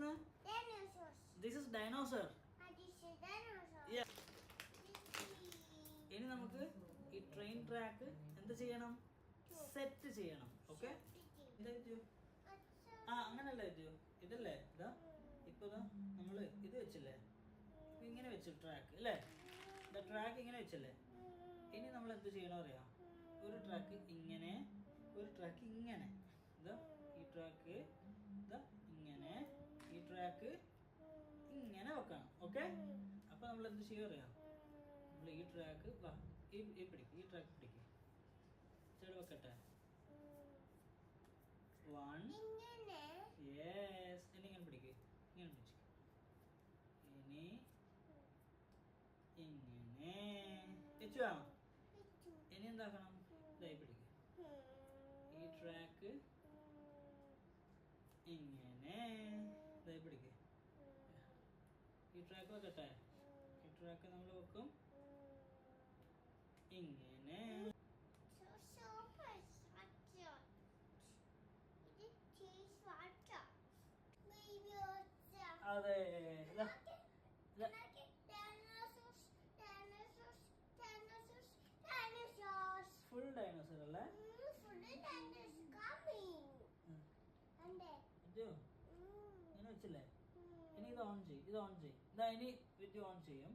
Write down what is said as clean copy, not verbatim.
എന്താണ്? This is dinosaur. ഇനി നമുക്ക് ഈ ട്രെയിൻ ട്രാക്ക് എന്ത് ചെയ്യണം? സെറ്റ് ചെയ്യണം. ഓക്കെ, അങ്ങനല്ല ഇതല്ലേ ഇതാ. ഇപ്പൊ നമ്മള് ഇത് വെച്ചില്ലേ, ഇങ്ങനെ വെച്ചു ട്രാക്ക് അല്ലേ? ട്രാക്ക് ഇങ്ങനെ വെച്ചല്ലേ. ഇനി നമ്മൾ എന്ത് ചെയ്യണം അറിയാം? ഒരു ട്രാക്ക് ഇങ്ങനെ, ഒരു ട്രാക്ക് ഇങ്ങനെ. ഇതാ ഈ ട്രാക്ക് ഇതാ ഇങ്ങനെ, ഈ ട്രാക്ക് ഇങ്ങനെ വെക്കണം. ഓക്കെ, അപ്പൊ നമ്മൾ എന്ത് ചെയ്യും അറിയാം? നമ്മൾ ഈ ട്രാക്ക് ഈ പിടിക്കും, ഈ ട്രാക്ക് പിടിക്കും. ചെടി വെക്കട്ടെ. 1 യെസ്. ഇനി ഇങ്ങനെ പിടിക്ക്, ഇങ്ങനെ പിടിച്ചു. ഇനി ഇങ്ങനെ വെച്ചുവാ. ഇനി എന്താക്കണം? ഇതായി പിടിക്കുക. ഈ ട്രാക്ക് ഇങ്ങനെ ഇതായി പിടിക്കുക. ഈ ട്രാക്ക് വെക്കട്ടെ. ഈ ട്രാക്ക് നമ്മൾ വെക്കും ഇങ്ങനെ. അതെ, ഫുൾ ഡൈനോസർ അല്ലേ? ഇങ്ങനെ വെച്ചില്ലേ? ഇനി ഇത് ഓൺ ചെയ്യും, ഇത് ഓൺ ചെയ്യും. ഇതാ ഇനി വിദ്യ ഓൺ ചെയ്യും.